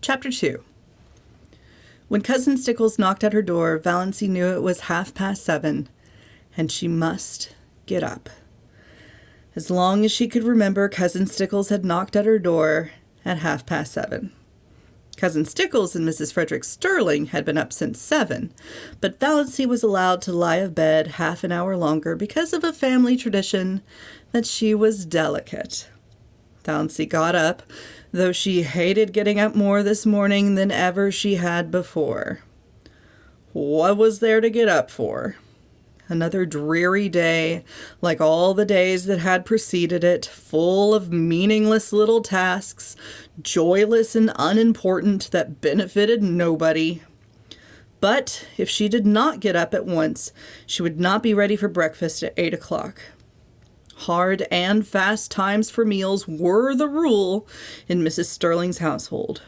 Chapter 2. When Cousin Stickles knocked at her door, Valancy knew it was 7:30, and she must get up. As long as she could remember, Cousin Stickles had knocked at her door at 7:30. Cousin Stickles and Mrs. Frederick Sterling had been up since 7, but Valancy was allowed to lie abed half an hour longer because of a family tradition that she was delicate. Valancy got up, though she hated getting up more this morning than ever she had before. What was there to get up for? Another dreary day, like all the days that had preceded it, full of meaningless little tasks, joyless and unimportant, that benefited nobody. But if she did not get up at once, she would not be ready for breakfast at 8 o'clock. Hard and fast times for meals were the rule in Mrs. Sterling's household.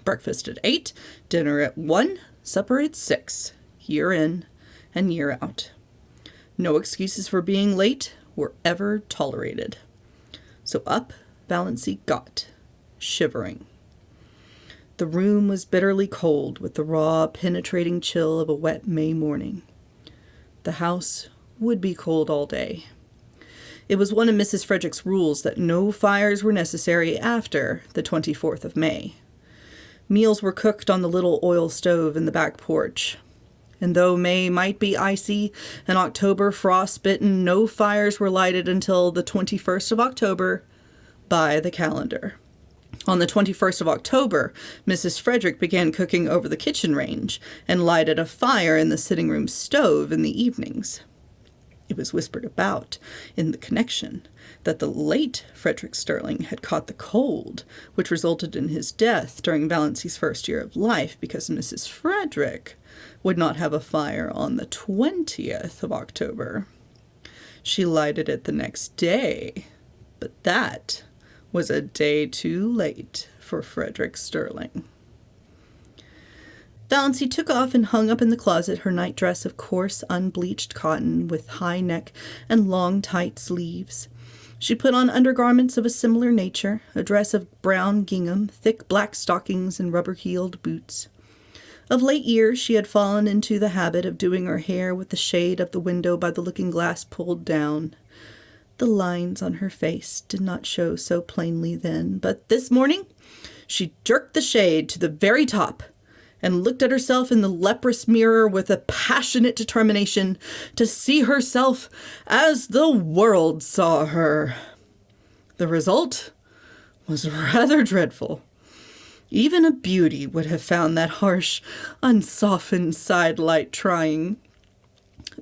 Breakfast at 8, dinner at 1, supper at 6, year in and year out. No excuses for being late were ever tolerated. So up Valancy got, shivering. The room was bitterly cold with the raw, penetrating chill of a wet May morning. The house would be cold all day. It was one of Mrs. Frederick's rules that no fires were necessary after the 24th of May. Meals were cooked on the little oil stove in the back porch. And though May might be icy and October frostbitten, no fires were lighted until the 21st of October by the calendar. On the 21st of October, Mrs. Frederick began cooking over the kitchen range and lighted a fire in the sitting room stove in the evenings. It was whispered about in the connection that the late Frederick Sterling had caught the cold, which resulted in his death during Valancy's first year of life, because Mrs. Frederick would not have a fire on the 20th of October. She lighted it the next day, but that was a day too late for Frederick Sterling. Valancy took off and hung up in the closet her nightdress of coarse, unbleached cotton with high neck and long, tight sleeves. She put on undergarments of a similar nature, a dress of brown gingham, thick black stockings, and rubber-heeled boots. Of late years, she had fallen into the habit of doing her hair with the shade of the window by the looking-glass pulled down. The lines on her face did not show so plainly then, but this morning she jerked the shade to the very top and looked at herself in the leprous mirror with a passionate determination to see herself as the world saw her. The result was rather dreadful. Even a beauty would have found that harsh, unsoftened sidelight trying.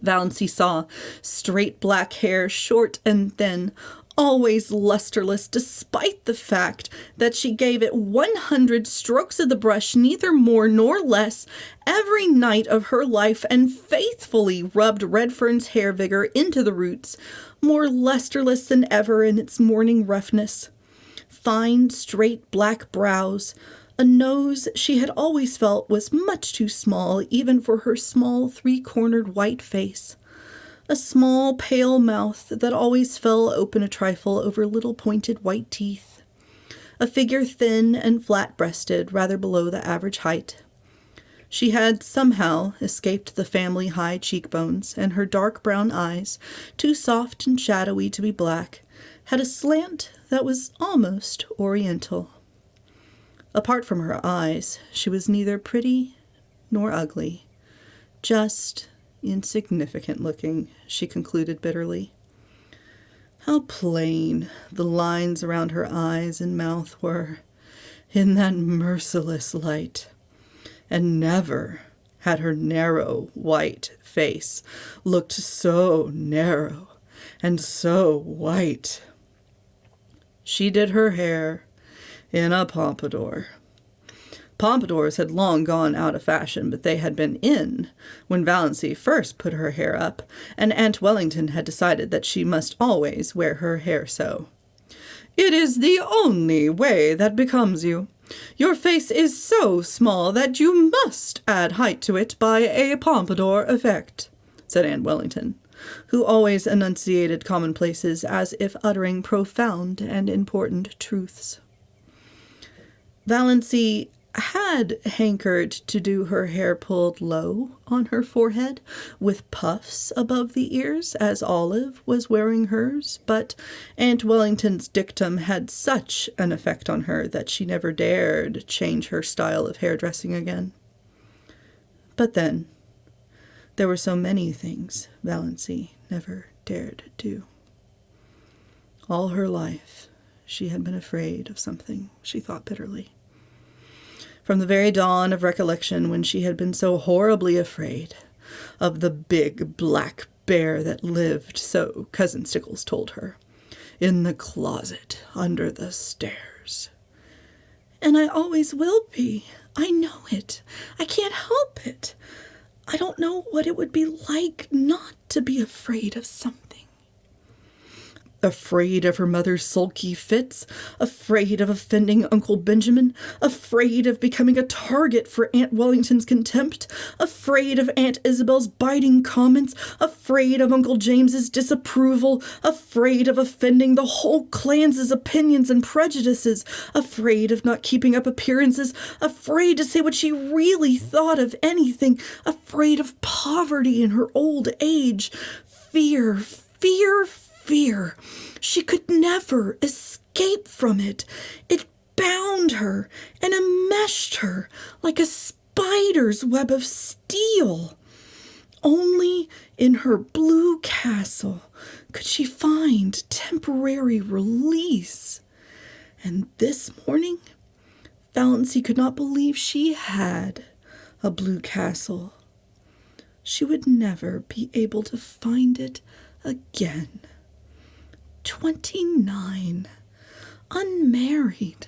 Valancy saw straight black hair, short and thin, always lusterless, despite the fact that she gave it 100 strokes of the brush, neither more nor less, every night of her life, and faithfully rubbed Redfern's hair vigor into the roots, more lusterless than ever in its morning roughness. Fine, straight black brows, a nose she had always felt was much too small even for her small, three-cornered white face. A small, pale mouth that always fell open a trifle over little pointed white teeth. A figure thin and flat-breasted, rather below the average height. She had somehow escaped the family high cheekbones, and her dark brown eyes, too soft and shadowy to be black, had a slant that was almost oriental. Apart from her eyes, she was neither pretty nor ugly, just insignificant looking, she concluded bitterly. How plain the lines around her eyes and mouth were in that merciless light, and never had her narrow white face looked so narrow and so white. She did her hair in a pompadour. Pompadours had long gone out of fashion, but they had been in when Valancy first put her hair up, and Aunt Wellington had decided that she must always wear her hair so. "It is the only way that becomes you. Your face is so small that you must add height to it by a pompadour effect," said Aunt Wellington, who always enunciated commonplaces as if uttering profound and important truths. Valancy had hankered to do her hair pulled low on her forehead, with puffs above the ears, as Olive was wearing hers, but Aunt Wellington's dictum had such an effect on her that she never dared change her style of hairdressing again. But then, there were so many things Valancy never dared do. All her life, she had been afraid of something, she thought bitterly. From the very dawn of recollection, when she had been so horribly afraid of the big black bear that lived, so Cousin Stickles told her, in the closet under the stairs. And I always will be. I know it. I can't help it. I don't know what it would be like not to be afraid of something. Afraid of her mother's sulky fits, afraid of offending Uncle Benjamin, afraid of becoming a target for Aunt Wellington's contempt, afraid of Aunt Isabel's biting comments, afraid of Uncle James's disapproval, afraid of offending the whole clan's opinions and prejudices, afraid of not keeping up appearances, afraid to say what she really thought of anything, afraid of poverty in her old age. Fear, fear, fear. She could never escape from it. It bound her and enmeshed her like a spider's web of steel. Only in her blue castle could she find temporary release. And this morning, Valancy could not believe she had a blue castle. She would never be able to find it again. 29, unmarried,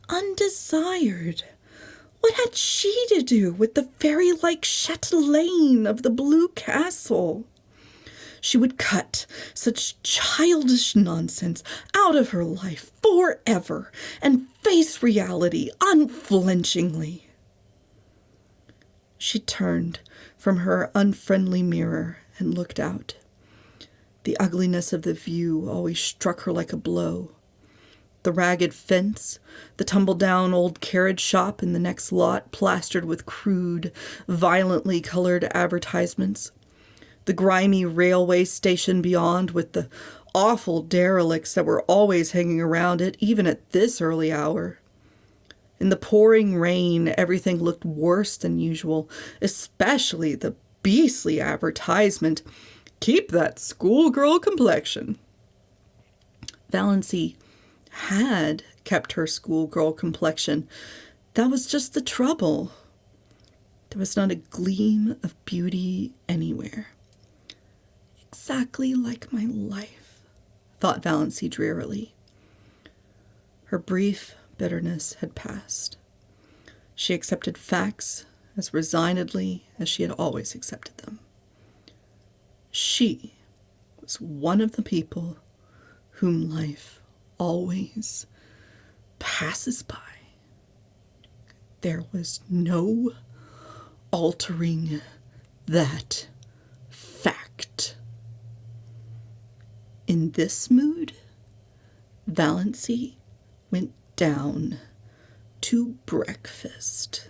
undesired. What had she to do with the fairy-like chatelaine of the Blue Castle? She would cut such childish nonsense out of her life forever and face reality unflinchingly. She turned from her unfriendly mirror and looked out. The ugliness of the view always struck her like a blow. The ragged fence, the tumble-down old carriage shop in the next lot plastered with crude, violently colored advertisements, the grimy railway station beyond with the awful derelicts that were always hanging around it, even at this early hour. In the pouring rain, everything looked worse than usual, especially the beastly advertisement, "Keep that schoolgirl complexion." Valancy had kept her schoolgirl complexion. That was just the trouble. There was not a gleam of beauty anywhere. Exactly like my life, thought Valancy drearily. Her brief bitterness had passed. She accepted facts as resignedly as she had always accepted them. She was one of the people whom life always passes by. There was no altering that fact. In this mood, Valancy went down to breakfast.